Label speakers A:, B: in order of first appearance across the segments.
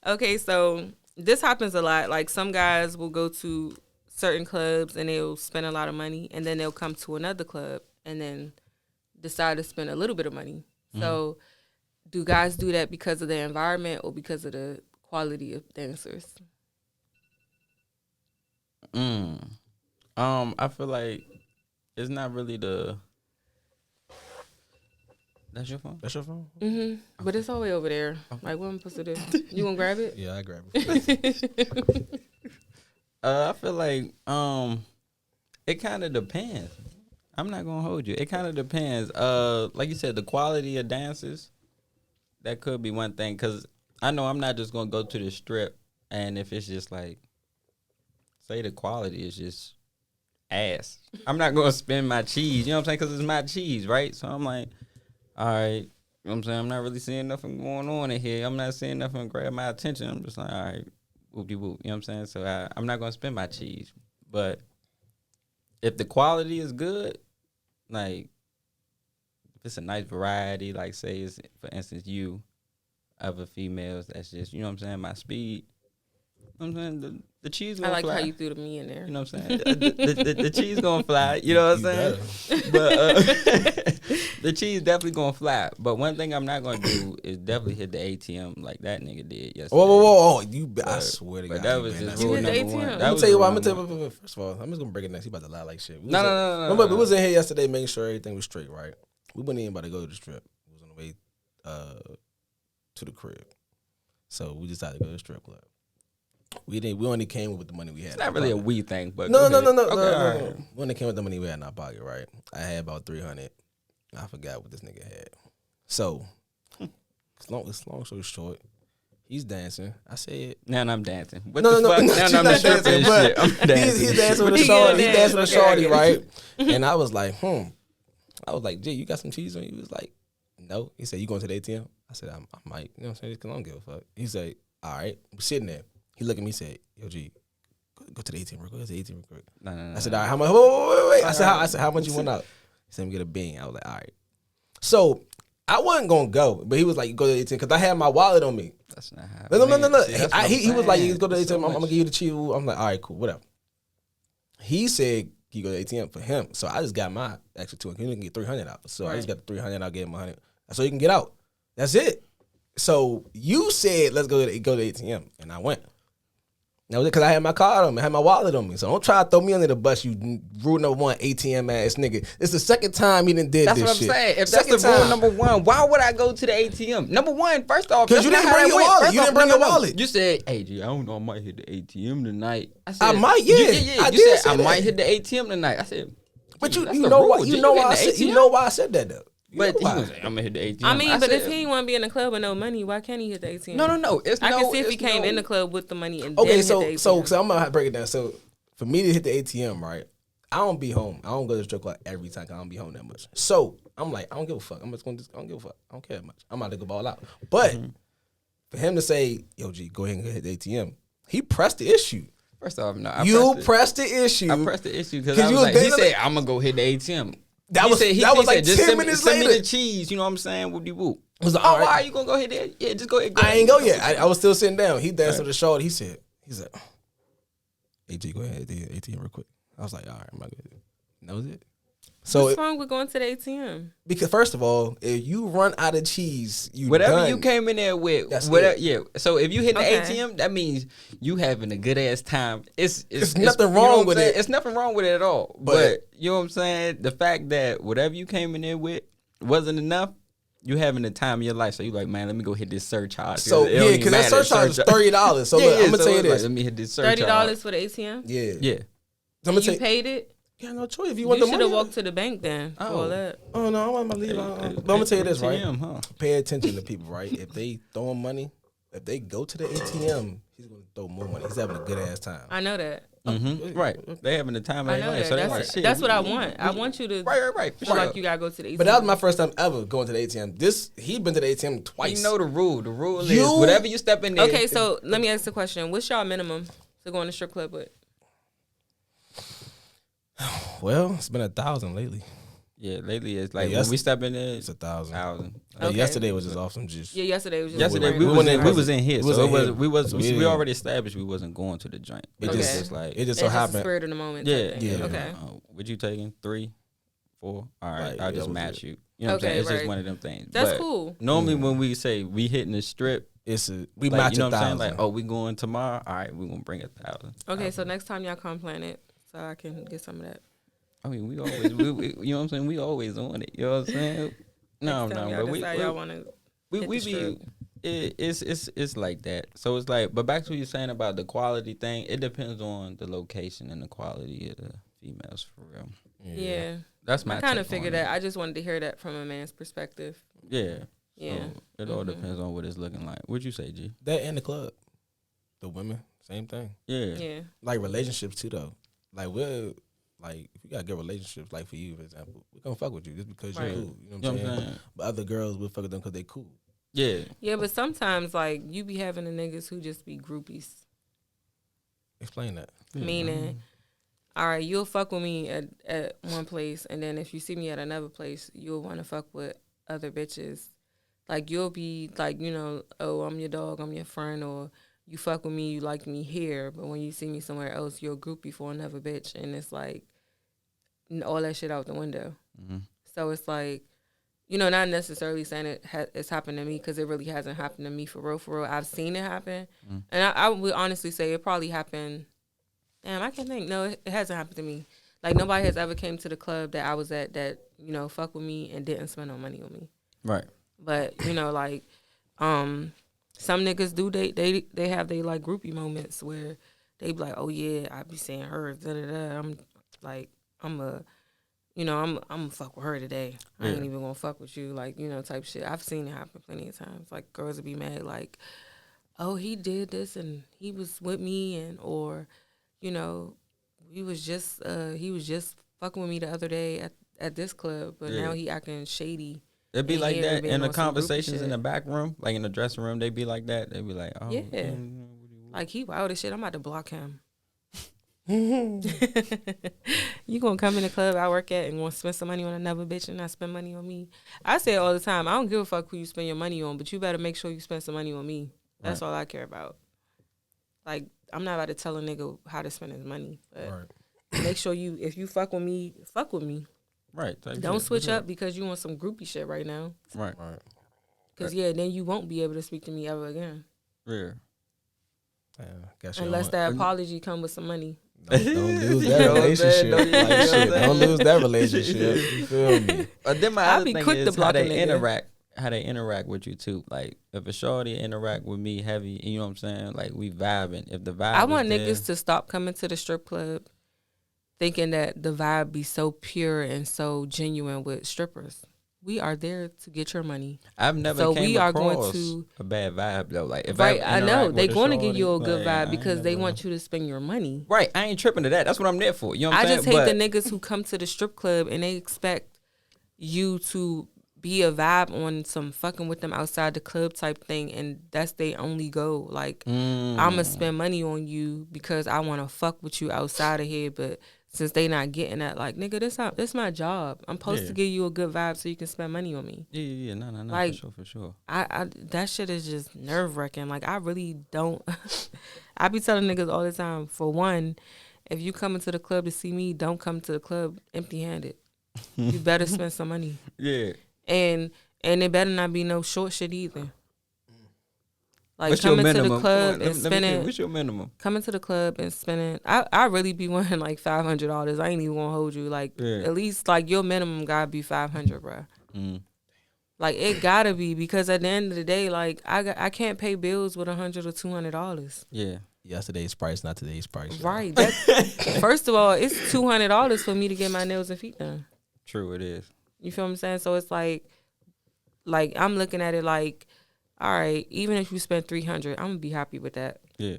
A: Okay, so this happens a lot. Like some guys will go to certain clubs and they'll spend a lot of money, and then they'll come to another club and then decide to spend a little bit of money. So, do guys do that because of the environment or because of the quality of dancers?
B: I feel like it's not really the. That's your phone?
C: That's your phone?
A: Mm-hmm. But it's all the way over there. Like, what am I supposed to do? You gonna grab it?
C: Yeah, I grab it.
B: I feel like it kind of depends. I'm not gonna hold you. It kind of depends. Like you said, the quality of dancers, that could be one thing. Cause I know I'm not just gonna go to the strip, and if it's just like, say the quality is just ass, I'm not gonna spend my cheese. You know what I'm saying? Cause it's my cheese, right? So I'm like, all right. You know what I'm saying? I'm not really seeing nothing going on in here. I'm not seeing nothing grab my attention. I'm just like, all right, whoop-de-whoop. You know what I'm saying? So I'm not gonna spend my cheese, but if the quality is good, like if it's a nice variety, like say it's, for instance, you, other females, that's just, you know what I'm saying, my speed. You know what I'm saying? The cheese gonna
A: I like
B: fly.
A: how you threw the me in there.
B: You know what I'm saying? The cheese gonna fly. You know what I'm saying? But the cheese definitely gonna fly. But one thing I'm not gonna do is definitely hit the ATM like that nigga did yesterday.
C: Whoa. I swear to God.
B: But that was just
A: You
B: rule
A: hit the
B: number one.
A: ATM.
B: That
C: I'm
B: was
C: gonna tell you
B: rule
C: what. I'm
B: number
C: gonna tell
B: one.
C: you. First of all, I'm just gonna break it next. He about to lie like shit.
B: No.
C: We was in here yesterday making sure everything was straight, right? We wasn't even about to go to the strip. We was on the way to the crib, so we decided to go to the strip club. We only came with the money we had.
B: It's not really a we thing, but
C: No.
B: Okay, all
C: No.
B: right.
C: We only came with the money we had in our pocket, right? I had about 300. I forgot what this nigga had. So, long story short, he's dancing. I said,
B: Now I'm dancing. What
C: No,
B: the fuck?
C: she's
B: Now I'm
C: not
B: stripping
C: dancing,
B: and
C: but
B: shit. I'm dancing.
C: He's dancing with a
A: He
C: shorty.
A: gonna
C: He's dancing with a
A: dance.
C: shorty,
A: Okay.
C: right? And I was like, I was like, Jay, you got some cheese on you? He was like, no. He said, you going to the ATM? I said, I might. You know what I'm saying? Because I don't give a fuck. He said, all right. I'm sitting there. He looked at me and said, yo, G, go to the ATM real quick. Go to the ATM real quick.
B: No.
C: I said, all right, how much? Wait. I said, how much you want out? He said, me get a bean. I was like, all right. So I wasn't going to go, but he was like, go to the ATM because I had my wallet on me.
B: That's not how.
C: No.
B: See, that's what
C: He
B: I'm
C: was like,
B: saying.
C: you go to the ATM.
B: So
C: I'm
B: much-
C: going to give you the cheese. I'm like, all right, cool, whatever. He said, you go to the ATM for him. So I just got my extra 200. He didn't get 300 out. So I just got the 300. I gave him 100. So he can get out. That's it. So you said, let's go to the ATM. And I went. That was it because I had my card on me. I had my wallet on me. So don't try to throw me under the bus, you rule number one ATM ass nigga. It's the second time he done did
B: That's
C: this
B: what I'm
C: shit.
B: saying. If
C: Second
B: that's the rule
C: time.
B: number one, why would I go to the ATM? Number one, first off,
C: Because you
B: that's
C: didn't
B: not how
C: bring
B: that
C: your
B: went.
C: wallet.
B: First
C: You
B: off,
C: didn't bring
B: no,
C: your
B: no.
C: wallet.
B: You said, hey, G, I don't know, I might hit the ATM tonight. I said,
C: I might, yeah. I
B: You
C: did
B: said,
C: say
B: I
C: that.
B: might hit the ATM tonight. I said,
C: But
B: G,
C: you
B: that's
C: you
B: the
C: know
B: rule.
C: why
B: G,
C: you know
B: hitting
C: why I
B: the
C: said you
B: ATM?
C: know why I said that though. You
B: But
C: know
B: he
C: why.
B: was like, I'm gonna hit the ATM.
A: I mean, but
B: said,
A: if he want to be in the club with no money, why can't he hit the ATM?
B: No. It's
A: I
B: no,
A: can see if he
B: it's
A: came
B: no-
A: in the club with the money and
C: Okay,
A: then
C: so
A: hit the ATM.
C: I'm gonna break it down. So for me to hit the ATM, right? I don't be home. I don't go to the strip club every time 'cause I don't be home that much. So I'm like, I don't give a fuck. I don't give a fuck. I don't care that much. I'm about to go ball out. But for him to say, yo, G, go ahead and hit the ATM, he pressed the issue.
B: First off, no.
C: You pressed the issue.
B: I pressed the issue because
C: 'Cause
B: I
C: you
B: was
C: was
B: like, he
C: basically-
B: said, I'm gonna go hit the ATM.
C: That was like
B: just
C: 10
B: send me-
C: minutes
B: send me
C: later.
B: the cheese. You know what I'm saying? Whoop de whoop.
C: I was like,
B: Oh,
C: all right.
B: why are you gonna go hit there? Yeah, just go ahead.
C: I ain't go yet. I was still sitting down. He danced with the shorty. He said, hey, G, go ahead and hit the ATM real quick. I was like, all right, I'm not good. That was it. So
A: What's wrong with going to the ATM?
C: because first of all, if you run out of cheese, you
B: Whatever
C: done.
B: you came in there with,
C: That's
B: whatever,
C: it.
B: yeah. So if you hit the
A: Okay.
B: ATM, that means you having a good ass time. It's
C: nothing
B: you know
C: wrong
B: what I'm
C: with
B: saying?
C: it.
B: It's nothing wrong with it at all.
C: But-
B: But you know what I'm saying? The fact that whatever you came in there with wasn't enough, you having the time of your life. So you like, man, let me go hit this surcharge.
C: So
B: It don't
C: yeah,
B: even
C: because that
B: matter,
C: surcharge is $30. So look, I'm gonna
B: so
C: tell you
B: it's like,
C: this.
B: let me hit this surcharge.
A: $30 for the ATM?
C: Yeah,
B: Yeah.
C: I'm gonna
A: You
C: tell you.
A: paid it?
C: You got no choice if you
A: You
C: want the
A: should
C: money.
A: have walked to the bank then for all that.
C: Oh no, I want my leave. But I'm gonna tell you this, right?
B: ATM, huh?
C: Pay attention to people, right? If they throwing money, if they go to the ATM, he's gonna throw more money. He's having a good ass time.
A: I know that.
B: Right. They having the time of
A: I
B: their
A: know
B: life.
A: that.
B: So they're like, shit.
A: That's what I want. I want you to
B: Right. For
A: feel
B: sure.
A: like you gotta go to the ATM.
C: But that was my first time ever going to the ATM. He been to the ATM twice.
B: You know the rule. The rule
C: You-
B: is whatever you step in there.
A: Okay, so let me ask the question. What's y'all minimum to go in the strip club with?
C: Well, it's been 1,000 lately.
B: Yeah, lately it's like
C: Yeah,
B: when we step in there,
C: It's 1,000.
B: 1,000.
A: Okay.
C: Yesterday was just off some juice.
A: Yeah, yesterday was just
B: Yesterday
A: random.
B: we was in here,
C: We
B: so
C: wasn't
B: it
C: here.
B: was
C: So
B: we
C: we
B: already established we wasn't going to the joint. It
A: Okay.
B: just like
C: It just
A: It's
C: so
A: just the
C: happened.
A: spirit of the moment.
B: yeah,
A: type thing.
C: yeah.
A: Okay.
B: What you taking? 3, 4. All right,
C: Like,
B: I'll
C: that
B: just
C: was
B: match
C: it.
B: you. You know what I'm saying?
A: Okay,
B: It's just
A: right.
B: one of them things.
A: That's
B: But
A: cool.
B: Normally when we say we hitting the strip,
C: We
B: like,
C: match
B: you know what I'm
C: 1,000.
B: saying? Like, oh, we going tomorrow. All right, we gonna bring 1,000.
A: Okay, so next time y'all come plan it, so I can get some of that.
B: I mean, we always, you know what I'm saying? We always on it. You know what I'm saying? No,
A: Next time
B: no,
A: y'all
B: but
A: decide y'all want to.
B: we
A: hit
B: be
A: the strip.
B: it's like that. So it's like, but back to what you're saying about the quality thing. It depends on the location and the quality of the females for real.
A: Yeah.
B: That's my.
A: I kind
B: take
A: of figured
B: on it.
A: that. I just wanted to hear that from a man's perspective.
B: Yeah.
A: Yeah.
B: So it all depends on what it's looking like. What'd you say, G?
C: That and the club. The women, same thing.
B: Yeah.
A: Yeah.
C: Like relationships too, though. Like like if you got good relationships, like for you, for example, we're gonna fuck with you just because
A: Right.
C: you're cool. You know what
B: You
C: I'm
B: know what I'm
C: saying?
B: saying?
C: But other girls will fuck with them because they cool.
B: Yeah.
A: Yeah, but sometimes like you be having the niggas who just be groupies.
C: Explain that.
A: Meaning, all right, you'll fuck with me at one place, and then if you see me at another place, you'll want to fuck with other bitches. Like you'll be like, you know, oh, I'm your dog, I'm your friend, or you fuck with me, you like me here, but when you see me somewhere else, you're a groupie for another bitch, and it's like all that shit out the window.
B: Mm-hmm.
A: So it's like, you know, not necessarily saying it's happened to me because it really hasn't happened to me for real, for real. I've seen it happen. And I would honestly say it probably happened. Damn, I can't think. No, it hasn't happened to me. Like, nobody has ever came to the club that I was at that, you know, fuck with me and didn't spend no money on me.
B: Right.
A: But, you know, like, some niggas do, they have they like, groupie moments where they be like, oh, yeah, I be seeing her, da-da-da. I'm like, you know, I'm gonna fuck with her today. I ain't even gonna fuck with you, like, you know, type shit. I've seen it happen plenty of times. Like, girls would be mad, like, oh, he did this and he was with me, and or, you know, he was just fucking with me the other day at this club, but now he acting shady.
B: It'd be
A: in
B: like
A: here
B: that
A: being
B: in the
A: on some groupie
B: conversations in
A: shit.
B: the back room, like in the dressing room. They be like that. They be like, oh,
A: Yeah. Like, he wild as shit. I'm about to block him. You gonna come in the club I work at and want to spend some money on another bitch and not spend money on me? I say it all the time. I don't give a fuck who you spend your money on, but you better make sure you spend some money on me. That's all I care about. Like, I'm not about to tell a nigga how to spend his money, but make sure if you fuck with me, fuck with me.
B: Right.
A: Don't switch up because you want some groupie shit right now.
B: Right.
A: Because, then you won't be able to speak to me ever again.
B: Yeah.
A: Unless that apology come with some money.
C: Don't lose that relationship. Like, shit, don't lose that relationship. You feel me?
B: But then my
A: I'll
B: other
A: be
B: thing
A: quick to
B: is how
A: block a
B: they
A: nigga.
B: interact with you too. Like, if a shorty interact with me heavy, you know what I'm saying? Like, we vibing. If the vibe
A: I want
B: is
A: niggas to stop coming to the strip club thinking that the vibe be so pure and so genuine with strippers. We are there to get your money.
B: I've never
A: So
B: came
A: we are
B: across
A: going to
B: a bad vibe though. Like, if
A: right,
B: I
A: I know
B: interact
A: they
B: with a
A: going to give
B: shorty,
A: you a good
B: like, I
A: vibe
B: ain't
A: because they
B: never-
A: want you to spend your money.
B: Right, I ain't tripping to that. That's what I'm there for. You know what I'm
A: I
B: saying?
A: just hate
B: But-
A: the niggas who come to the strip club and they expect you to be a vibe on some fucking with them outside the club type thing, and that's their only goal. Like, I'ma spend money on you because I want to fuck with you outside of here, but since they not getting that, like, nigga, this my job. I'm supposed to give you a good vibe so you can spend money on me.
B: Yeah, no,
A: Like,
B: for sure.
A: I that shit is just nerve wracking. Like, I really don't. I be telling niggas all the time. For one, if you come into the club to see me, don't come to the club empty handed. You better spend some money.
B: Yeah.
A: And it better not be no short shit either. Like,
B: What's your
A: coming to the
B: minimum?
A: club
B: Come on,
A: and spending.
B: What's your minimum?
A: Coming to the club and spending. I really be wanting like $500. I ain't even gonna hold you. Like, at least like your minimum gotta be $500, bro. Like, it gotta be, because at the end of the day, like, I can't pay bills with $100 or $200.
B: Yeah.
C: Yesterday's price, not today's price.
A: Right. That, first of all, it's $200 for me to get my nails and feet done.
B: True, it is.
A: You feel what I'm saying? So it's like I'm looking at it like, all right, even if you spend $300, I'm gonna be happy with that.
B: Yeah.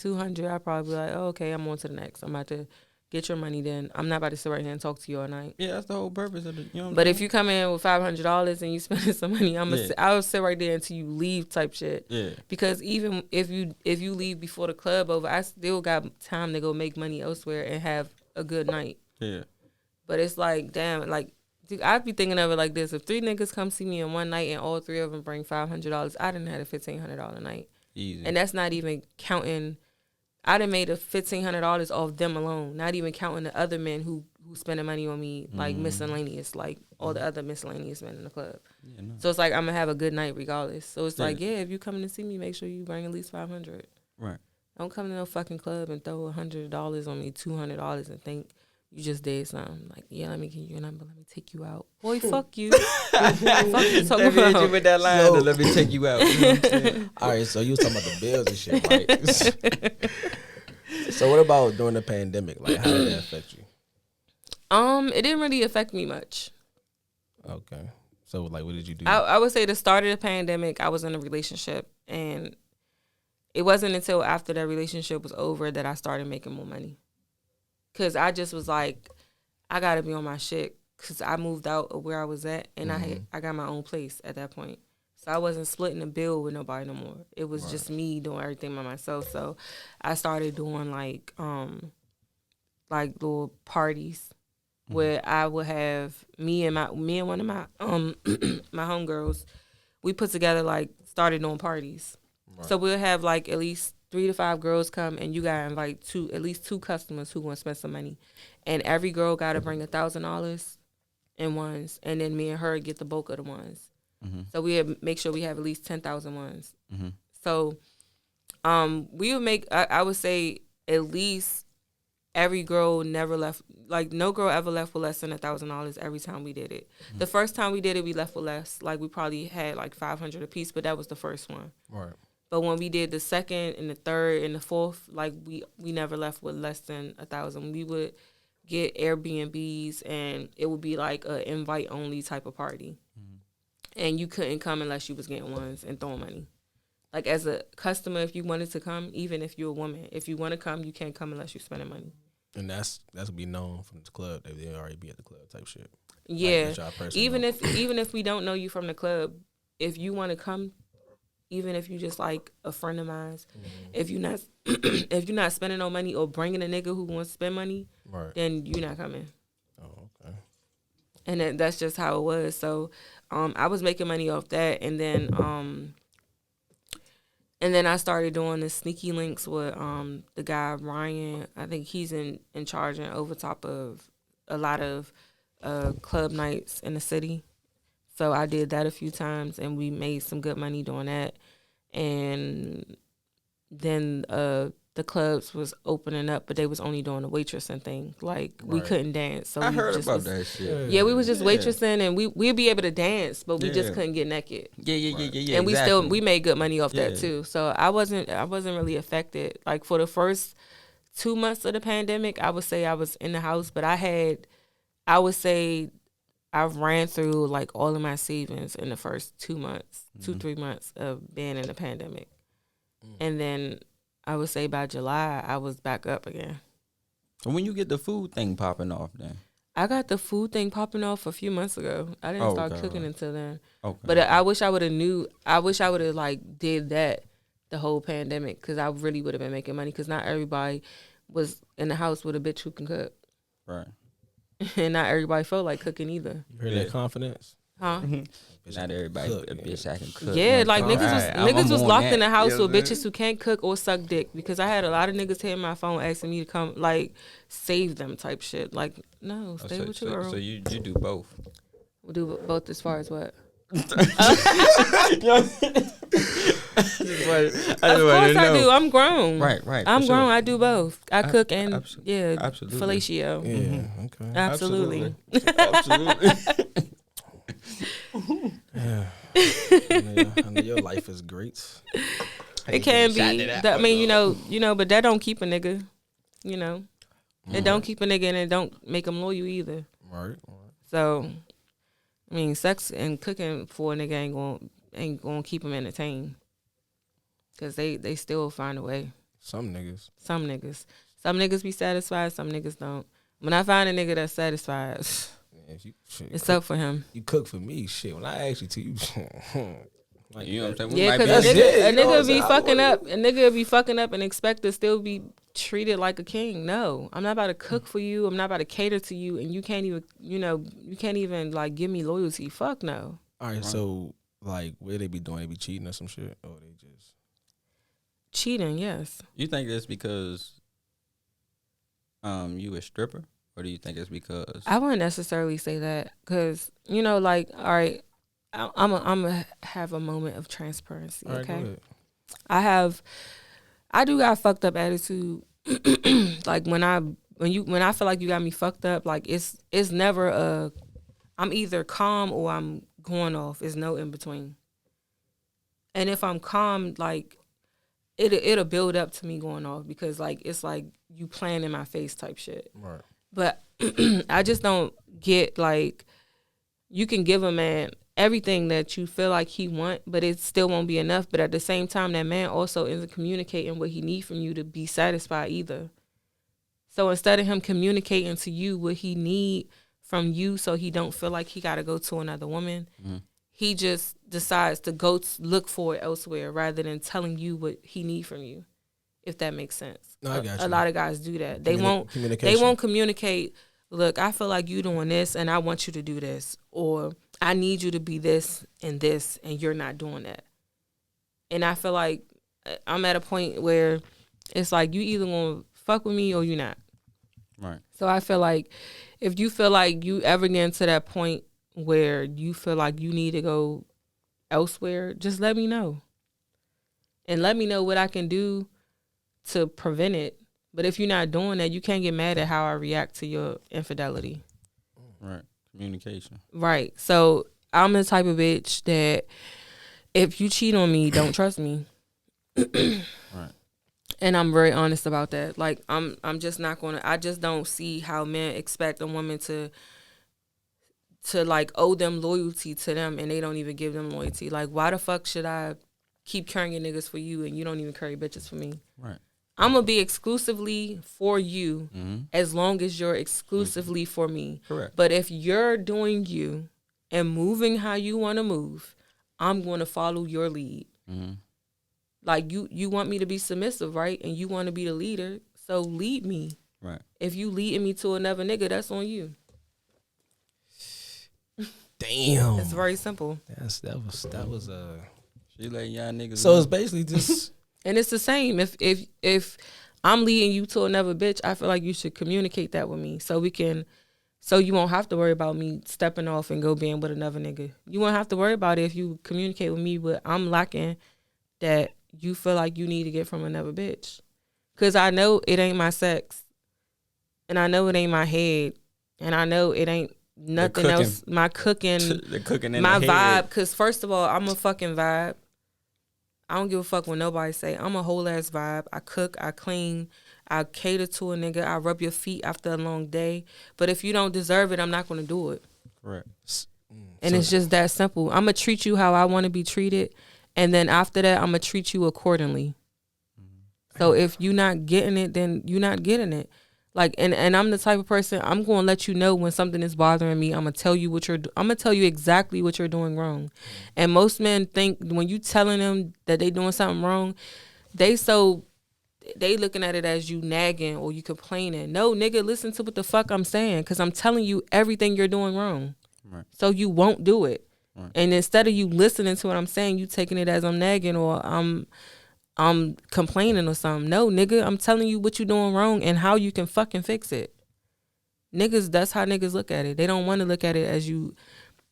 A: $200, I'll probably be like, oh, okay, I'm on to the next. I'm about to get your money then. I'm not about to sit right here and talk to you all night.
B: Yeah, that's the whole purpose of the, you know what I'm
A: But
B: saying?
A: if you come in with $500 and you spending some money, I'll sit right there until you leave type shit.
B: Yeah.
A: Because even if you leave before the club over, I still got time to go make money elsewhere and have a good night.
B: Yeah.
A: But it's like, damn, like, dude, I'd be thinking of it like this. If 3 niggas come see me in one night and all 3 of them bring $500, I done had a $1,500 night.
B: Easy.
A: And that's not even counting, I done made a $1,500 off them alone, not even counting the other men who spending money on me, like miscellaneous, like all the other miscellaneous men in the club. Yeah, no. So it's like I'm going to have a good night regardless. So it's like, yeah, if you coming to see me, make sure you bring at least $500.
B: Right.
A: Don't come to no fucking club and throw $100 on me, $200 and think you just did something. Like, yeah, let me give you a number. Let me take you out. Boy, fuck you. Fuck you talking about.
B: You with that line, so, let me take you out. You know what I'm saying?
C: All right, so you was talking about the bills and shit, right? So what about during the pandemic? Like, how did that affect you?
A: It didn't really affect me much.
C: Okay. So, like, what did you do?
A: I would say the start of the pandemic, I was in a relationship, and it wasn't until after that relationship was over that I started making more money. Because I just was like, I got to be on my shit, because I moved out of where I was at, and I got my own place at that point. So I wasn't splitting the bill with nobody no more. It was just me doing everything by myself. So I started doing, like little parties where I would have me and one of my my homegirls, we put together, like, started doing parties. Right. So we'll have, like, at least 3 to 5 girls come, and you gotta invite at least 2 customers who want to spend some money, and every girl gotta bring $1,000 in ones, and then me and her get the bulk of the ones. Mm-hmm. So we make sure we have at least 10,000 ones. Mm-hmm. So we would make, I would say, at least every girl never left, like, no girl ever left with less than $1,000 every time we did it. Mm-hmm. The first time we did it, we left with less. Like, we probably had like 500 a piece, but that was the first one. Right. But when we did the second and the third and the fourth, like, we never left with less than 1,000. We would get Airbnbs, and it would be like a invite only type of party. Mm-hmm. And you couldn't come unless you was getting ones and throwing money. Like, as a customer, if you wanted to come, even if you're a woman, if you want to come, you can't come unless you're spending money.
C: And that's what be known from the club. They already be at the club type shit.
A: Yeah. Like, even if we don't know you from the club, if you want to come, even if you just like a friend of mine, if you're not spending no money or bringing a nigga who wants to spend money, then you're not coming. Oh, okay. And that's just how it was. So I was making money off that, and then I started doing the sneaky links with the guy Ryan. I think he's in charge and over top of a lot of club nights in the city. So I did that a few times, and we made some good money doing that. And then the clubs was opening up, but they was only doing the waitressing thing. Like, we couldn't dance. So
B: I heard about that shit.
A: Yeah, we was just waitressing, and we'd be able to dance, but we just couldn't get naked.
B: Yeah.
A: And we made good money off that too. So I wasn't really affected. Like, for the first 2 months of the pandemic, I would say I was in the house, but I would say I ran through, like, all of my savings in the first 2 months, 3 months of being in the pandemic. And then I would say by July, I was back up again.
B: And when you get the food thing popping off then?
A: I got the food thing popping off a few months ago. I didn't start cooking until then. Okay. But I wish I would have, like, did that the whole pandemic, because I really would have been making money, because not everybody was in the house with a bitch who can cook. Right. And not everybody felt like cooking either.
C: You heard that confidence?
A: Huh?
B: Not everybody a bitch that can cook.
A: Yeah, like, niggas was locked in the house with bitches who can't cook or suck dick, because I had a lot of niggas hitting my phone asking me to come, like, save them type shit. Like, no, stay with your girl.
B: So you do both?
A: We'll do both as far as what? Of course I do. I'm grown.
B: Right.
A: I'm grown. I do both. I cook and fellatio.
C: Yeah, okay.
A: Absolutely.
C: Yeah. I know your life is great.
A: It can be. I mean, you know, but that don't keep a nigga. You know, it don't keep a nigga, and it don't make him loyal either. Right. So, I mean, sex and cooking for a nigga ain't gonna keep him entertained, because they still find a way.
C: Some niggas be satisfied. Some niggas don't. When I find a nigga that's satisfied, it's up for him. You cook for me, shit. When I ask you to, Like,
B: you know what I'm saying?
A: Yeah,
B: might
A: because
B: be-
A: a
C: You know what
A: nigga
C: I'm
A: be
C: saying?
A: fucking up. A nigga be fucking up and expect to still be treated like a king. No, I'm not about to cook for you. I'm not about to cater to you, and you can't even, you can't even like give me loyalty. Fuck no.
C: All right, so like, what they be doing? They be cheating or some shit, or they just
A: Cheating, yes.
B: You think it's because you a stripper, or do you think it's because
A: I wouldn't necessarily say that because like, all right, I'm a have a moment of transparency.
C: all right, go
A: Okay,
C: ahead.
A: I do got fucked up attitude. Like when I feel like you got me fucked up, like it's never I'm either calm or I'm going off. There's no in between. And if I'm calm, like it'll build up to me going off because like it's like you playing in my face type shit.
C: Right.
A: But I just don't get like you can give a man everything that you feel like he want, but it still won't be enough. But at the same time, that man also isn't communicating what he need from you to be satisfied either. So instead of him communicating to you what he need from you so he don't feel like he got to go to another woman, he just decides to go look for it elsewhere rather than telling you what he need from you, if that makes sense.
C: No, I got you.
A: A lot of guys do that. They won't communicate, look, I feel like you doing this and I want you to do this, or I need you to be this and you're not doing that. And I feel like I'm at a point where it's like you either gonna fuck with me or you not.
B: right?
A: So I feel like if you feel like you ever get to that point where you feel like you need to go elsewhere, just let me know. And let me know what I can do to prevent it. But if you're not doing that, you can't get mad at how I react to your infidelity.
B: Right. Communication.
A: Right. So I'm the type of bitch that if you cheat on me, don't trust me.
B: Right.
A: And I'm very honest about that. Like I'm just not gonna. I just don't see how men expect a woman to like owe them loyalty to them, and they don't even give them loyalty. Like why the fuck should I keep carrying niggas for you and you don't even carry bitches for me?
B: Right.
A: I'm gonna be exclusively for you as long as you're exclusively for me.
B: Correct.
A: But if you're doing you and moving how you want to move, I'm going to follow your lead. Like you want me to be submissive, right? And you want to be the leader, so lead me.
B: Right.
A: If you leading me to another nigga, that's on you.
C: Damn.
A: It's very simple.
C: That was
B: She letting y'all niggas.
C: So
B: know.
C: it's basically just
A: And it's the same. If I'm leading you to another bitch, I feel like you should communicate that with me so you won't have to worry about me stepping off and go being with another nigga. You won't have to worry about it if you communicate with me, but I'm lacking that you feel like you need to get from another bitch. Because I know it ain't my sex. And I know it ain't my head. And I know it ain't nothing else. My cooking.
B: The cooking in
A: my
B: the
A: vibe.
B: head.
A: Because first of all, I'm a fucking vibe. I don't give a fuck what nobody say. I'm a whole ass vibe. I cook, I clean, I cater to a nigga. I rub your feet after a long day. But if you don't deserve it, I'm not going to do it.
B: Correct.
A: And it's just that simple. I'm going to treat you how I want to be treated. And then after that, I'm going to treat you accordingly. So if you're not getting it, then you're not getting it. Like, and I'm the type of person, I'm going to let you know when something is bothering me. I'm going to tell you I'm going to tell you exactly what you're doing wrong. And most men think when you telling them that they doing something wrong, they looking at it as you nagging or you complaining. No, nigga, listen to what the fuck I'm saying, because I'm telling you everything you're doing wrong.
B: Right.
A: So you won't do it.
B: Right.
A: And instead of you listening to what I'm saying, you taking it as I'm nagging or I'm complaining or something. No, nigga, I'm telling you what you doing wrong and how you can fucking fix it. Niggas, that's how niggas look at it. They don't want to look at it as you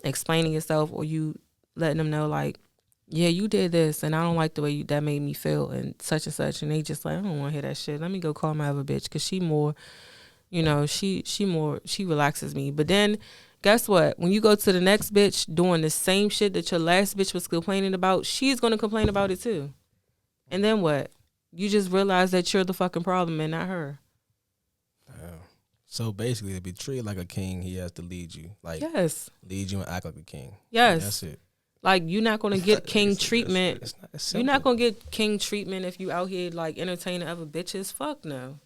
A: explaining yourself or you letting them know like, yeah, you did this and I don't like the way that made me feel and such. And they just like, I don't want to hear that shit. Let me go call my other bitch because she more, she relaxes me. But then guess what? When you go to the next bitch doing the same shit that your last bitch was complaining about, she's going to complain about it too. And then what? You just realize that you're the fucking problem and not her.
C: So basically, to be treated like a king, he has to lead you. Like,
A: yes.
C: Lead you and act like a king.
A: Yes.
C: That's it.
A: Like, you're not going to get king treatment. You're not
C: going
A: going to get king treatment if you out here, like, entertaining other bitches. Fuck no.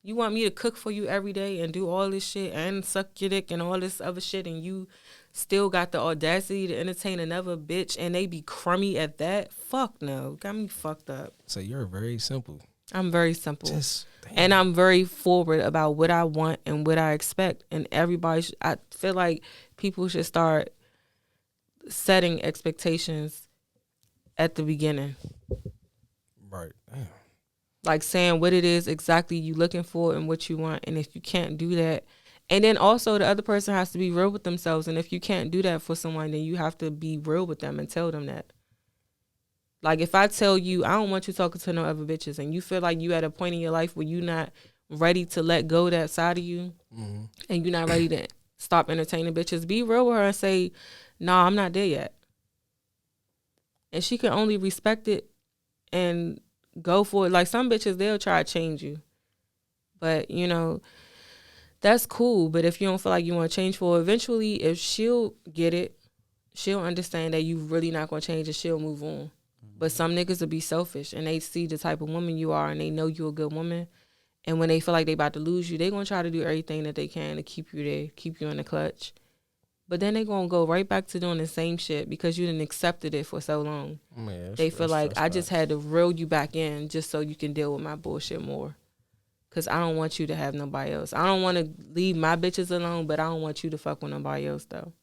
A: You want me to cook for you every day and do all this shit and suck your dick and all this other shit and you still got the audacity to entertain another bitch and they be crummy at that, fuck no. Got me fucked up.
C: So you're very simple.
A: I'm very simple.
C: Just,
A: and I'm very forward about what I want and what I expect. And everybody, I feel like people should start setting expectations at the beginning.
C: Right. Damn.
A: Like saying what it is exactly you looking for and what you want. And if you can't do that, and then also the other person has to be real with themselves. And if you can't do that for someone, then you have to be real with them and tell them that. Like if I tell you, I don't want you talking to no other bitches, and you feel like you at a point in your life where you're not ready to let go that side of you, and you're not ready to stop entertaining bitches, be real with her and say, nah, I'm not there yet. And she can only respect it and go for it. Like some bitches, they'll try to change you. But, you know, that's cool. But if you don't feel like you want to change for her, eventually, if she'll get it, she'll understand that you really not going to change and she'll move on. But some niggas will be selfish and they see the type of woman you are and they know you're a good woman. And when they feel like they about to lose you, they going to try to do everything that they can to keep you there, keep you in the clutch. But then they going to go right back to doing the same shit because you didn't accepted it for so long.
C: Man,
A: they feel like I just had to reel you back in just so you can deal with my bullshit more. Because I don't want you to have nobody else. I don't want to leave my bitches alone, but I don't want you to fuck with nobody else, though.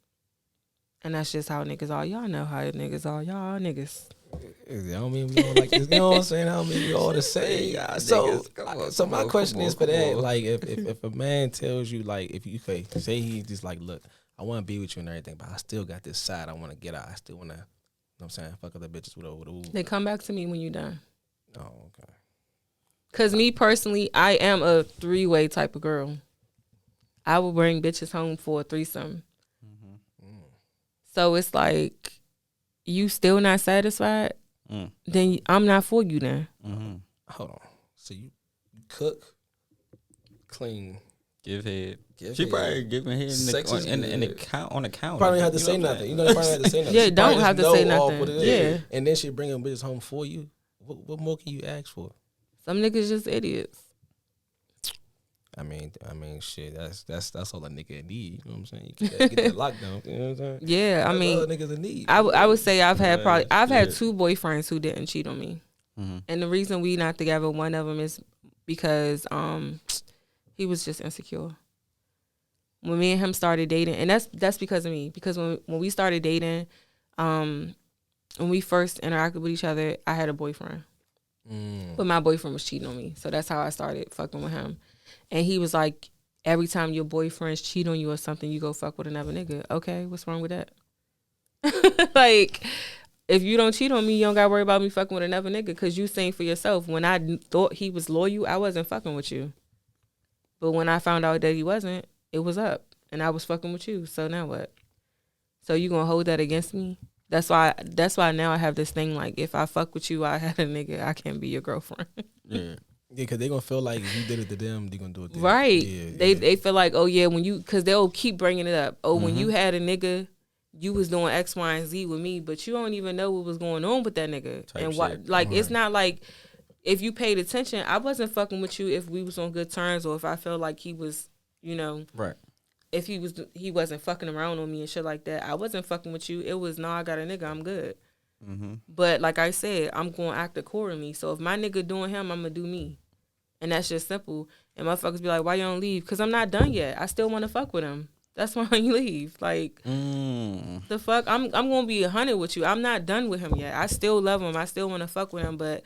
A: And that's just how niggas are. Y'all know how niggas are. Y'all niggas.
C: I don't mean we don't like this. You know what I'm saying? I don't mean we all the same. So my question is for that, like, if a man tells you, like, if you say he just like, look, I want to be with you and everything, but I still got this side I want to get out. I still want to, you know what I'm saying, fuck other bitches with a.
A: They come back to me when you're done.
C: Oh, okay.
A: Because me personally, I am a 3-way type of girl. I will bring bitches home for a threesome. So it's like, you still not satisfied? Then I'm not for you then.
C: Hold on. So you cook, clean,
B: give head.
C: She
B: probably giving head in the count on the counter.
C: Probably have to say nothing. You know, they probably have to say nothing.
A: Yeah, don't have to say nothing. Yeah.
C: And then she bring them bitches home for you. What more can you ask for?
A: Some niggas just idiots.
C: I mean, shit. That's all a nigga need. You know what I'm saying? You get that lockdown. You know what I'm saying?
A: Yeah, I mean,
C: all niggas need.
A: I would say I've had 2 boyfriends who didn't cheat on me, and the reason we not together, one of them is because he was just insecure. When me and him started dating, and that's because of me. Because when we started dating, when we first interacted with each other, I had a boyfriend, but my boyfriend was cheating on me, so that's how I started fucking with him. And he was like, every time your boyfriends cheat on you or something, you go fuck with another nigga. Okay, what's wrong with that? Like, if you don't cheat on me, you don't got to worry about me fucking with another nigga because you saying for yourself, when I thought he was loyal, I wasn't fucking with you. But when I found out that he wasn't, it was up. And I was fucking with you. So now what? So you going to hold that against me? That's why now I have this thing like, if I fuck with you, I had a nigga, I can't be your girlfriend.
C: Yeah. Yeah, because they're going to feel like if you did it to them, they're going to do it to
A: right.
C: you.
A: Yeah, they feel like, oh, yeah, because they'll keep bringing it up. Oh, when you had a nigga, you was doing X, Y, and Z with me, but you don't even know what was going on with that nigga.
B: Type
A: and why, like, it's not like, if you paid attention, I wasn't fucking with you if we was on good terms or if I felt like he was, you know.
B: Right.
A: If he wasn't fucking around on me and shit like that, I wasn't fucking with you. It was, no, I got a nigga, I'm good. But like I said, I'm going to act accordingly. So if my nigga doing him, I'm going to do me. And that's just simple. And motherfuckers be like, why you don't leave? Because I'm not done yet. I still want to fuck with him. That's why you leave. Like, the fuck? I'm going to be 100 with you. I'm not done with him yet. I still love him. I still want to fuck with him. But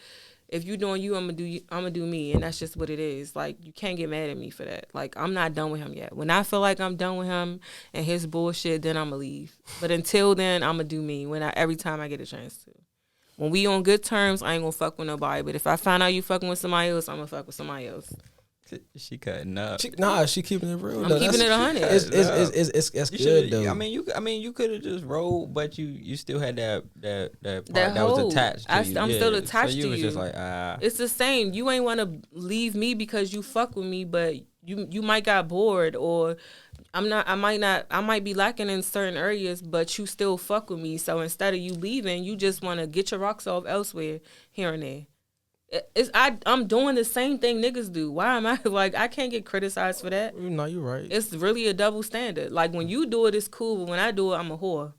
A: if you doing you, I'm going to do me. And that's just what it is. Like, you can't get mad at me for that. Like, I'm not done with him yet. When I feel like I'm done with him and his bullshit, then I'm going to leave. But until then, I'm going to do me every time I get a chance to. When we on good terms, I ain't gonna fuck with nobody. But if I find out you fucking with somebody else, I'm gonna fuck with somebody else.
B: She cutting up.
C: She keeping it real.
A: I'm keeping it 100.
C: It's good though.
B: I mean, you could have just rolled, but you still had that part
A: that
B: was attached to you.
A: I'm still attached to you.
B: So you was just like,
A: It's the same. You ain't want to leave me because you fuck with me, but you might got bored or. I might be lacking in certain areas, but you still fuck with me. So instead of you leaving, you just want to get your rocks off elsewhere, here and there. I'm doing the same thing niggas do. Why am I like I can't get criticized for that?
C: No, you're right.
A: It's really a double standard. Like when you do it, it's cool, but when I do it, I'm a whore.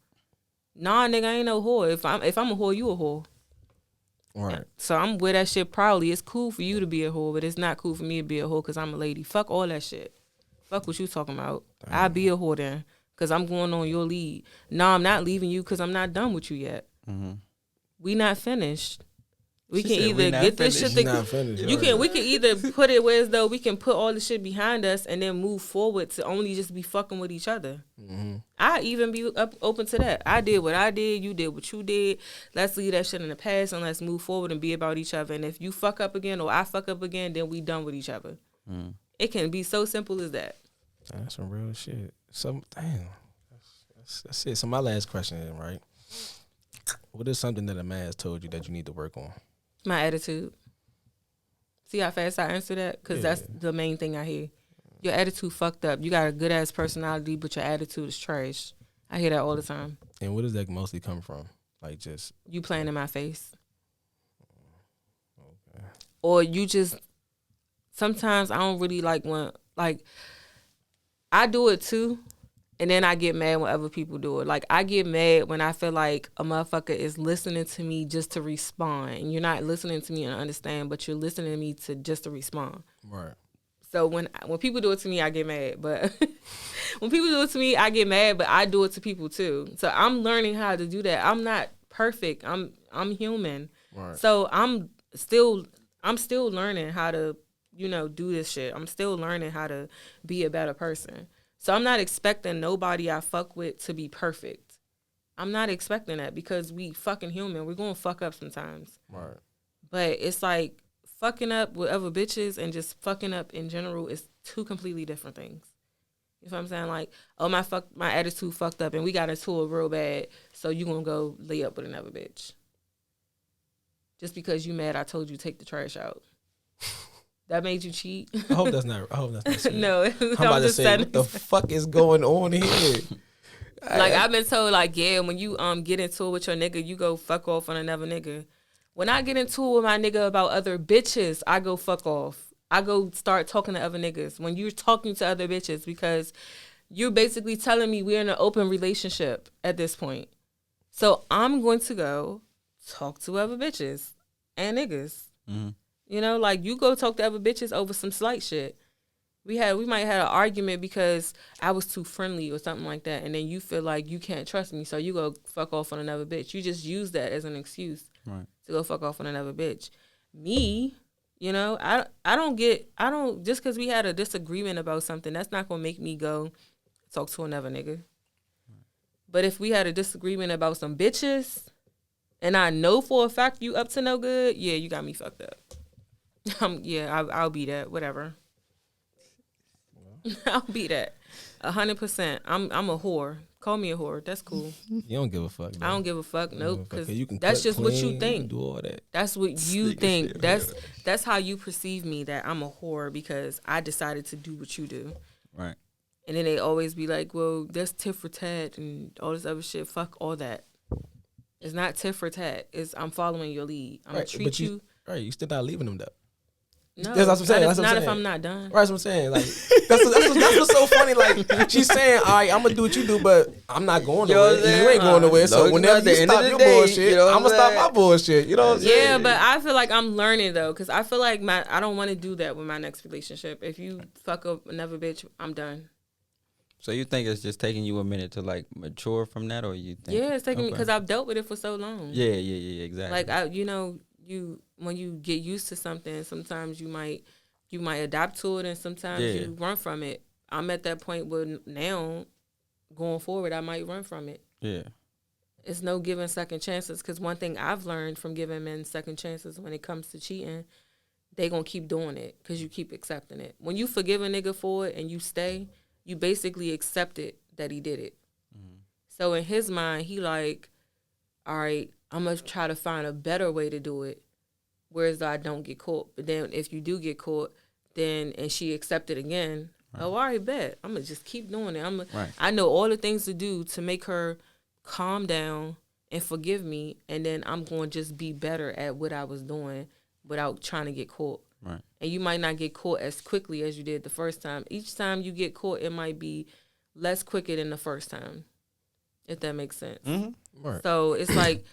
A: Nah, nigga, I ain't no whore. If I'm a whore, you a whore.
C: Right.
A: So I'm with that shit proudly. It's cool for you to be a whore, but it's not cool for me to be a whore because I'm a lady. Fuck all that shit. Fuck what you talking about. I'll be a whore then because I'm going on your lead. No, I'm not leaving you because I'm not done with you yet. Mm-hmm. We not finished. We can either get this shit. We can either put it where as though we can put all the shit behind us and then move forward to only just be fucking with each other. Mm-hmm. I even be open to that. I did what I did. You did what you did. Let's leave that shit in the past and let's move forward and be about each other. And if you fuck up again or I fuck up again, then we done with each other. Mm. It can be so simple as that.
C: That's some real shit. That's it. So my last question is, right? What is something that a man has told you that you need to work on?
A: My attitude. See how fast I answer that? Because that's the main thing I hear. Your attitude fucked up. You got a good ass personality, but your attitude is trash. I hear that all the time.
C: And where does that mostly come from? Like just
A: you playing in my face. Okay. Or you just sometimes I don't really like when like I do it too. And then I get mad when other people do it. Like, I get mad when I feel like a motherfucker is listening to me just to respond. And you're not listening to me and understand, but you're listening to me just to respond. Right. So when people do it to me, I get mad. But when people do it to me, I get mad, but I do it to people too. So I'm learning how to do that. I'm not perfect. I'm human. Right. So I'm still learning how to, do this shit. I'm still learning how to be a better person. So I'm not expecting nobody I fuck with to be perfect. I'm not expecting that because we fucking human. We're going to fuck up sometimes. Right. But it's like fucking up with other bitches and just fucking up in general is two completely different things. You know what I'm saying? Like, oh, my attitude fucked up and we got into it real bad, so you going to go lay up with another bitch. Just because you mad I told you to take the trash out. That made you cheat?
C: I hope that's not serious.
A: No.
C: I'm about to say, what the fuck is going on here?
A: Like, I've been told, like, yeah, when you get into it with your nigga, you go fuck off on another nigga. When I get into it with my nigga about other bitches, I go fuck off. I go start talking to other niggas. When you're talking to other bitches, because you're basically telling me we're in an open relationship at this point. So I'm going to go talk to other bitches and niggas. Mm-hmm. Like you go talk to other bitches over some slight shit. We might have an argument because I was too friendly or something like that, and then you feel like you can't trust me, so you go fuck off on another bitch. You just use that as an excuse to go fuck off on another bitch. Me, I don't just because we had a disagreement about something, that's not gonna make me go talk to another nigga. But if we had a disagreement about some bitches, and I know for a fact you up to no good, yeah, you got me fucked up. I'll be that. Whatever. I'll be that. 100%. I'm a whore. Call me a whore. That's cool.
C: You don't give a fuck.
A: I don't give a fuck. Nope. Because that's just what you think.
C: Do all that.
A: That's what you think. That's how you perceive me. That I'm a whore because I decided to do what you do. Right. And then they always be like, "Well, that's tit for tat and all this other shit." Fuck all that. It's not tit for tat. It's I'm following your lead. I'm gonna treat you.
C: Right. You still not leaving them though.
A: No, that's what I'm saying. That's what I'm saying. If I'm not done.
C: Right, that's what I'm saying. Like that's what's so funny. Like she's saying, "All right, I'm gonna do what you do, but I'm not going nowhere. You ain't going nowhere. So whenever you stop your bullshit, I'm gonna stop my bullshit." You know what I'm saying?
A: Yeah, but I feel like I'm learning though, because I feel like I don't want to do that with my next relationship. If you fuck up another bitch, I'm done.
B: So you think it's just taking you a minute to like mature from that, or you think?
A: Yeah, it's taking me because I've dealt with it for so long.
B: Yeah, exactly.
A: Like you when you get used to something, sometimes you might adapt to it, and sometimes you run from it. I'm at that point where now, going forward, I might run from it. Yeah, it's no giving second chances, because one thing I've learned from giving men second chances when it comes to cheating, they gonna keep doing it because you keep accepting it. When you forgive a nigga for it and you stay, you basically accepted that he did it. Mm-hmm. So in his mind, he like, all right, I'm going to try to find a better way to do it, whereas I don't get caught. But then if you do get caught, and she accepted again, all right, bet. I'm going to just keep doing it. I know all the things to do to make her calm down and forgive me, and then I'm going to just be better at what I was doing without trying to get caught.
B: Right.
A: And you might not get caught as quickly as you did the first time. Each time you get caught, it might be less quicker than the first time, if that makes sense.
C: Mm-hmm. Right.
A: So it's like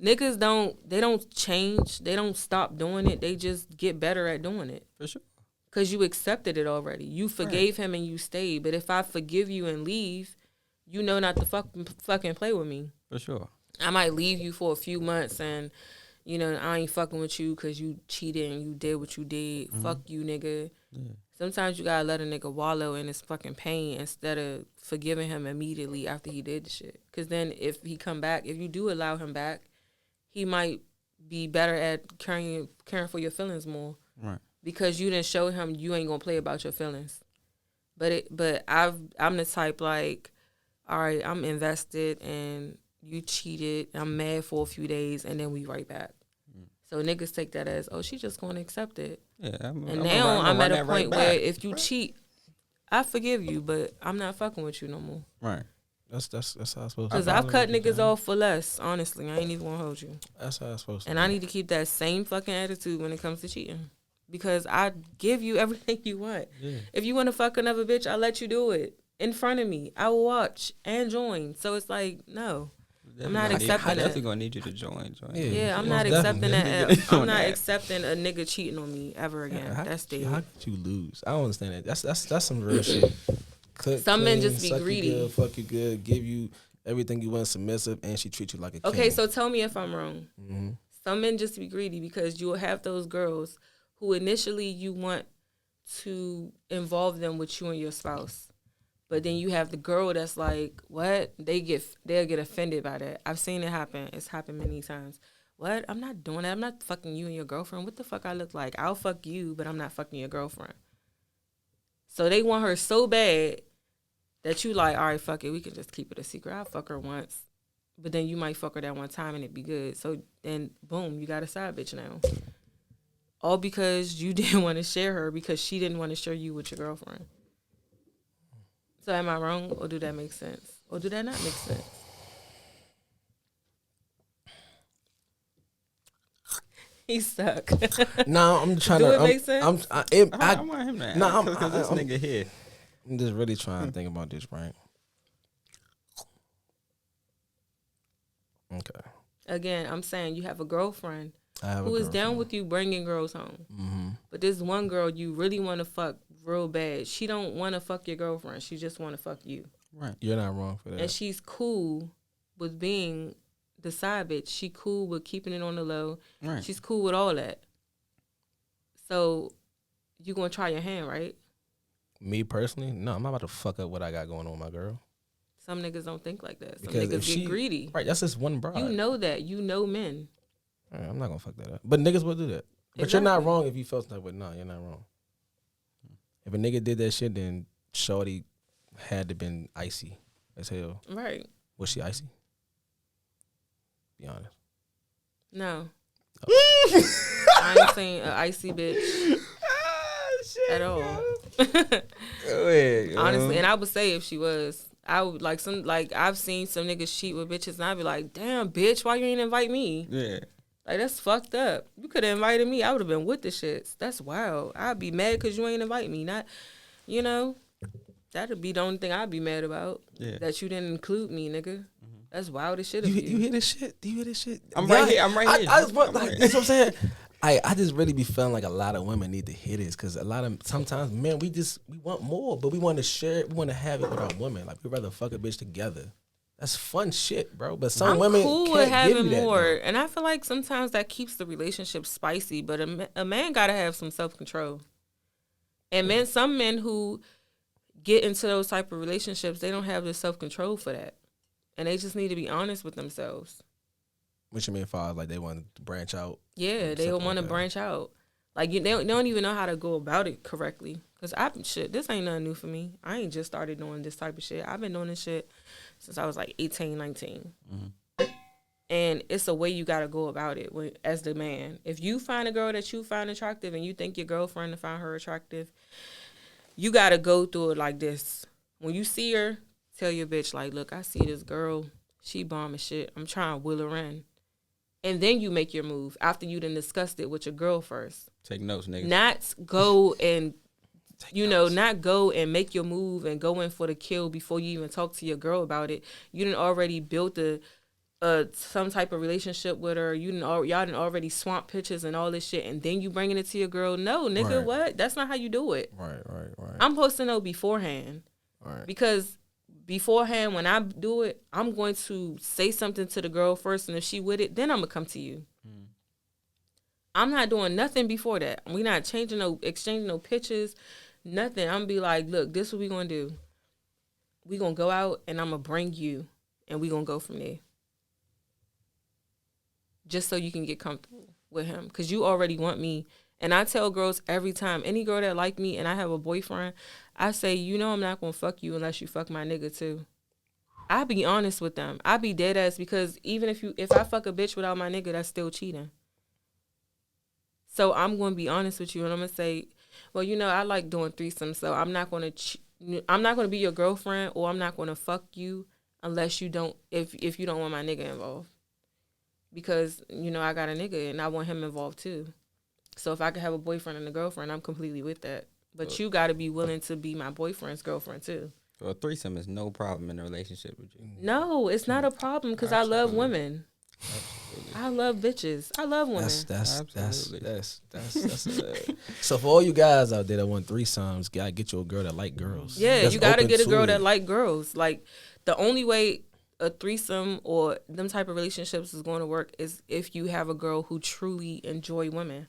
A: niggas don't change. They don't stop doing it. They just get better at doing it.
B: For sure.
A: Because you accepted it already. You forgave him and you stayed. But if I forgive you and leave, you know not to fucking play with me.
B: For sure.
A: I might leave you for a few months and, I ain't fucking with you because you cheated and you did what you did. Fuck you, nigga. Yeah. Sometimes you gotta let a nigga wallow in his fucking pain instead of forgiving him immediately after he did the shit. Because then if he come back, if you do allow him back, he might be better at caring for your feelings more.
B: Right.
A: Because you didn't show him you ain't gonna play about your feelings. But I'm the type like, all right, I'm invested and you cheated. I'm mad for a few days and then we right back. So niggas take that as, oh, she just gonna accept it.
B: Yeah.
A: I'm at a point where if you cheat, I forgive you, but I'm not fucking with you no more.
B: Right.
C: That's how it's supposed to be.
A: Because I've cut niggas off for less, honestly. I ain't even gonna hold you.
C: That's how it's supposed to
A: And
C: be.
A: I need to keep that same fucking attitude when it comes to cheating. Because I give you everything you want. Yeah. If you want to fuck another bitch, I'll let you do it in front of me. I will watch and join. So it's like, no. I'm not accepting that.
B: I'm definitely going to need you to join.
A: Yeah, I'm not accepting that. I'm not accepting a nigga cheating on me ever again. That's dead.
C: How could you lose? I don't understand that. That's some real shit.
A: Some men just be greedy.
C: You good, fuck you good, give you everything you want, submissive, and she treats you like a king.
A: Okay, so tell me if I'm wrong.
C: Mm-hmm.
A: Some men just be greedy because you will have those girls who initially you want to involve them with you and your spouse. But then you have the girl that's like, what? They'll get offended by that. I've seen it happen. It's happened many times. What? I'm not doing that. I'm not fucking you and your girlfriend. What the fuck I look like? I'll fuck you, but I'm not fucking your girlfriend. So they want her so bad that you like, all right, fuck it. We can just keep it a secret. I'll fuck her once. But then you might fuck her that one time and it be good. So then, boom, you got a side bitch now. All because you didn't want to share her because she didn't want to share you with your girlfriend. So am I wrong, or do that make sense? Or do that not make sense? He's stuck.
C: No, I'm trying
A: do
C: to.
A: Do it make sense?
B: I want him to
C: No,
B: because this nigga here.
C: I'm just really trying to think about this, right? Okay.
A: Again, I'm saying you have a girlfriend who is down with you bringing girls home. Mm-hmm. But this one girl you really want to fuck real bad. She don't want to fuck your girlfriend. She just want to fuck you.
C: Right. You're not wrong for that.
A: And she's cool with being the side bitch. She cool with keeping it on the low. Right. She's cool with all that. So you gonna try your hand, right?
C: Me personally, no. I'm not about to fuck up what I got going on with my girl.
A: Some niggas don't think like that. Some
C: because
A: niggas get greedy.
C: Right. That's just one bride.
A: You know that. You know men.
C: Right, I'm not gonna fuck that up. But niggas will do that. But exactly. You're not wrong if you felt that way. No, you're not wrong. If a nigga did that shit, then shorty had to been icy as hell. Right. Was she icy? Be honest.
A: No. Oh. I ain't seen an icy bitch at all. Honestly, and I would say if she was, I would I've seen some niggas cheat with bitches and I'd be like, damn bitch, why you ain't invite me? Yeah. Like, that's fucked up. You could have invited me. I would have been with the shits. That's wild. I'd be mad because you ain't invite me. Not, that'd be the only thing I'd be mad about. Yeah. That you didn't include me, nigga. Mm-hmm. That's wild as shit of you.
C: You hear this shit? Do you hear this shit?
B: I'm right here.
C: I just want, that's what I'm saying. I just really be feeling like a lot of women need to hear this because sometimes men, we want more, but we want to share it. We want to have it with our women. Like, we'd rather fuck a bitch together. That's fun shit, bro. But some women
A: cool
C: can't
A: with having
C: give you that,
A: more,
C: though.
A: and I feel like sometimes that keeps the relationship spicy. But a man gotta have some self control. And some men who get into those type of relationships, they don't have the self control for that, and they just need to be honest with themselves.
C: What you mean, far like they want to branch out?
A: Yeah, they want to branch out. Like they don't even know how to go about it correctly. Cause this ain't nothing new for me. I ain't just started doing this type of shit. I've been doing this shit since I was like 18, 19. Mm-hmm. And it's a way you got to go about it as the man. If you find a girl that you find attractive and you think your girlfriend to find her attractive, you got to go through it like this. When you see her, tell your bitch, like, look, I see this girl. She bomb as shit. I'm trying to wheel her in. and then you make your move after you done discussed it with your girl first.
B: Take notes, nigga.
A: Not go and not go and make your move and go in for the kill before you even talk to your girl about it. You done already built some type of relationship with her. Y'all done already swamp pictures and all this shit, and then you bringing it to your girl. No, nigga,
C: Right.
A: what? That's not how you do it.
C: Right.
A: I'm supposed to know beforehand.
C: Right.
A: Because beforehand, when I do it, I'm going to say something to the girl first, and if she with it, then I'm gonna come to you. I'm not doing nothing before that. We not exchanging no pictures, nothing. I'm gonna be like, look, this is what we gonna do. We gonna go out, and I'm gonna bring you, and we gonna go from there. Just so you can get comfortable with him, because you already want me. And I tell girls every time, any girl that like me and I have a boyfriend, I say, you know I'm not gonna fuck you unless you fuck my nigga too. I be honest with them. I be dead ass, because even if I fuck a bitch without my nigga, that's still cheating. So I'm gonna be honest with you, and I'm gonna say, well, you know, I like doing threesomes, so I'm not gonna be your girlfriend, or I'm not gonna fuck you unless you don't, if you don't want my nigga involved, because you know I got a nigga and I want him involved too. So if I could have a boyfriend and a girlfriend, I'm completely with that. But you got to be willing to be my boyfriend's girlfriend too.
B: So a threesome is no problem in a relationship with you.
A: No, it's not a problem, because I love women. Absolutely. I love bitches. I love women.
C: That's so for all you guys out there that want threesomes, gotta get you a girl that like girls.
A: Yeah,
C: that's
A: you gotta get a girl
C: it.
A: that like girls. Like, the only way a threesome or them type of relationships is going to work is if you have a girl who truly enjoy women.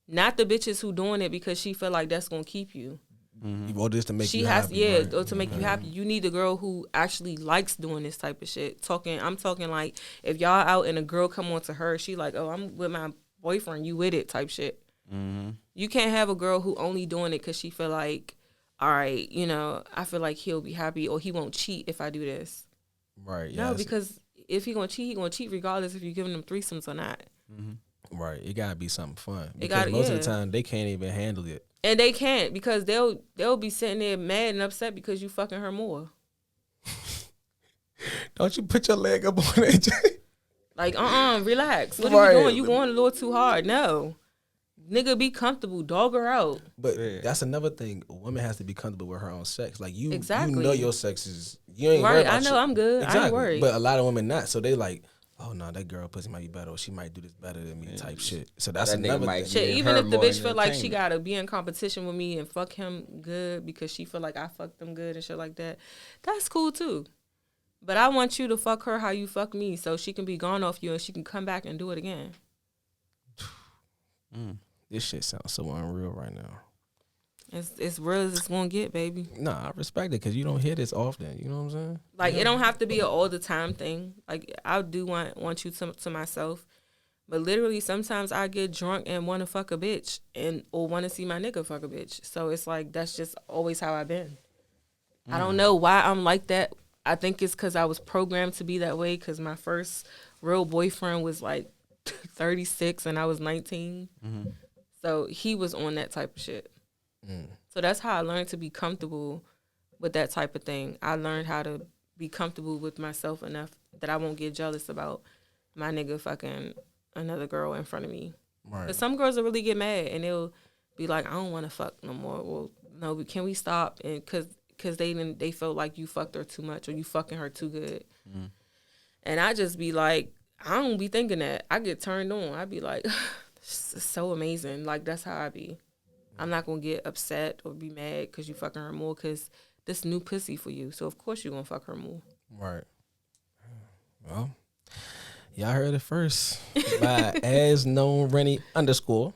A: Not the bitches who doing it because she feel like that's gonna keep you.
C: Mm-hmm. Or just to make you happy. Right?
A: Or to make you happy. You need a girl who actually likes doing this type of shit. I'm talking like, if y'all out and a girl come on to her, she like, oh, I'm with my boyfriend, you with it type shit. Mm-hmm. You can't have a girl who only doing it because she feel like, all right, you know, I feel like he'll be happy, or he won't cheat if I do this.
C: Right.
A: No, because if he gonna cheat regardless if you're giving them threesomes or not.
C: Mm-hmm. Right. It gotta be something fun.
A: Because
C: most of the time they can't even handle it.
A: And they can't, because they'll be sitting there mad and upset because you fucking her more.
C: Don't you put your leg up on it?
A: Like, relax. What are you doing? You going a little too hard. No. Nigga, be comfortable. Dog her out.
C: But that's another thing. A woman has to be comfortable with her own sex. Like, you
A: exactly.
C: know your sex is, you ain't
A: right.
C: worried about
A: I know I'm good.
C: Exactly.
A: I ain't worried.
C: But a lot of women not. So they like, oh no, that girl pussy might be better, or she might do this better than me type shit. So that's
B: that
C: another thing.
A: Shit, even if the bitch feel like she gotta be in competition with me and fuck him good because she feel like I fucked them good and shit like that, that's cool too. But I want you to fuck her how you fuck me, so she can be gone off you and she can come back and do it again.
C: This shit sounds so unreal right now.
A: It's real as it's gonna get, baby.
C: Nah, I respect it, because you don't hear this often. You know what I'm saying?
A: Like, it don't have to be an all the time thing. Like, I do want you to myself, but literally sometimes I get drunk and want to fuck a bitch or want to see my nigga fuck a bitch. So it's like, that's just always how I've been. I don't know why I'm like that. I think it's because I was programmed to be that way, because my first real boyfriend was like 36 and I was 19. Mm-hmm. So he was on that type of shit. So that's how I learned to be comfortable with that type of thing. I learned how to be comfortable with myself enough that I won't get jealous about my nigga fucking another girl in front of me. Right. But some girls will really get mad and they'll be like, I don't want to fuck no more. Well, no, can we stop? And because they felt like you fucked her too much or you fucking her too good. Mm. And I just be like, I don't be thinking that. I get turned on. I be like, this is so amazing. Like, that's how I be. I'm not going to get upset or be mad because you fucking her more, because this new pussy for you. So, of course, you're going to fuck her more.
C: Right. Well, y'all heard it first by as known Rennie _.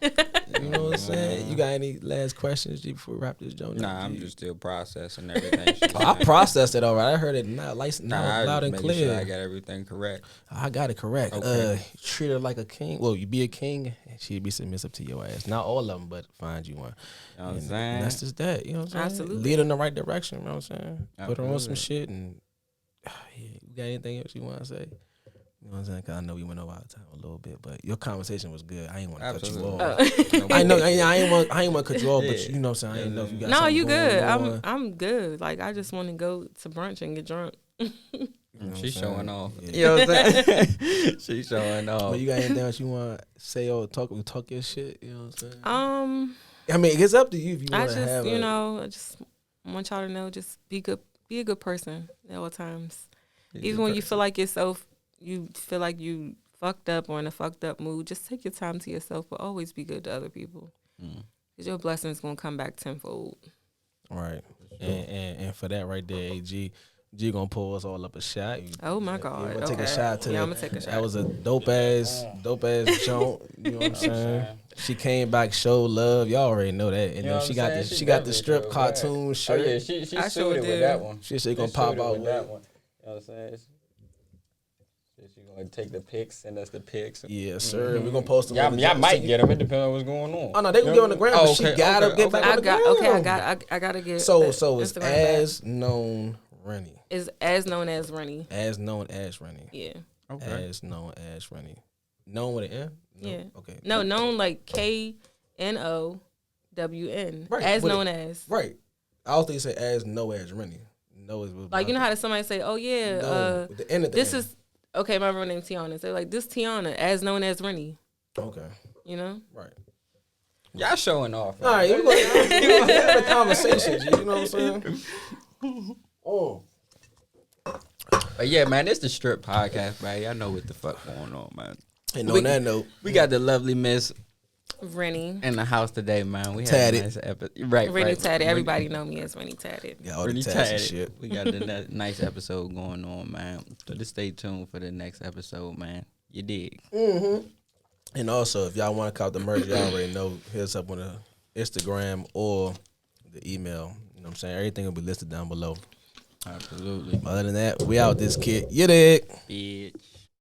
C: You know what I'm saying? You got any last questions, G, before we wrap this joint?
B: Nah, I'm just still processing everything.
C: I processed it all right. I heard it loud and clear.
B: Sure I got everything correct.
C: I got it correct. Okay. Treat her like a king. Well, you be a king, and she'd be submissive to your ass. Not all of them, but find you one.
B: You know what I'm saying?
C: And that's just that. You know what I'm saying?
A: Absolutely.
C: Lead her in the right direction. You know what I'm saying?
B: Absolutely.
C: Put her on some shit. And you got anything else you want to say? You know what I'm saying? Because I know we went over our time a little bit, but your conversation was good. I ain't want to cut you off. I know. I ain't want to cut you off, but you know what I'm saying? I didn't know if you got
A: No,
C: something
A: you
C: going
A: good.
C: on.
A: I'm good. Like, I just want to go to brunch and get drunk.
C: You know
B: She's
C: what I'm
B: showing
C: saying?
B: off.
C: Yeah.
B: You know what I'm saying? She's showing off.
C: But you got anything else you want to say or talk your shit? You know what I'm saying?
A: I
C: mean, it's up to you if you
A: I
C: want to
A: just,
C: have
A: I just want y'all to know, just be a good person at all times. Even when you feel like you feel like you fucked up or in a fucked up mood, just take your time to yourself, but always be good to other people. Because your blessings going to come back tenfold.
C: Right. And for that right there, AG, G gonna pour us all up a shot.
A: Oh my God.
C: You wanna take a shot to
A: I'm gonna take a shot.
C: That was a dope ass joint. You know what I'm saying? She came back, showed love. Y'all already know that. And then she got the strip cartoon shirt.
B: Oh yeah, she
A: I sure
B: suited with
A: did.
B: that one.
C: She gonna pop out
B: with that one. You know what I'm saying? She gonna take the pics, send us the pics.
C: Yeah, sir. We're gonna post them.
B: Y'all might get them. It depends on what's going on.
C: Oh no, they gonna get on the ground. But she gotta get back on the ground.
A: I gotta get.
C: So it's
A: Instagram
C: as
A: back.
C: known Rennie.
A: Is as known as Rennie.
C: As known as Rennie.
A: Yeah.
C: Okay. As known as Rennie. Known with an N? No?
A: Yeah.
C: Okay.
A: No, known like KNOWN.
C: Right.
A: As known as.
C: Right. I also think you say as no as Rennie. No is
A: like, you know how somebody say, oh yeah,
C: no, with the N at the
A: this
C: end.
A: is okay, my real name Tiana. They're like, this Tiana, as known as Rennie.
C: Okay.
A: You know?
C: Right.
B: Y'all showing off.
C: All right, you want to have a conversation, G, you know what I'm saying? Oh.
B: But yeah, man, it's the Strip Podcast, man. Y'all know what the fuck going on, man.
C: And on that note,
B: we got the lovely Miss
A: Rennie.
B: in the house today, man. We
C: Tatted.
B: had a nice episode. Right,
A: Renitatted. Everybody know me as Renitatted.
C: got all the tats and
B: Renitatted.
C: shit.
B: We got the nice episode going on, man. So just stay tuned for the next episode, man. You dig?
C: Mm-hmm. And also, if y'all want to cop the merch, y'all already know, hit us up on the Instagram or the email. You know what I'm saying? Everything will be listed down below.
B: Absolutely.
C: Other than that, we out this kid. You dig?
B: Bitch.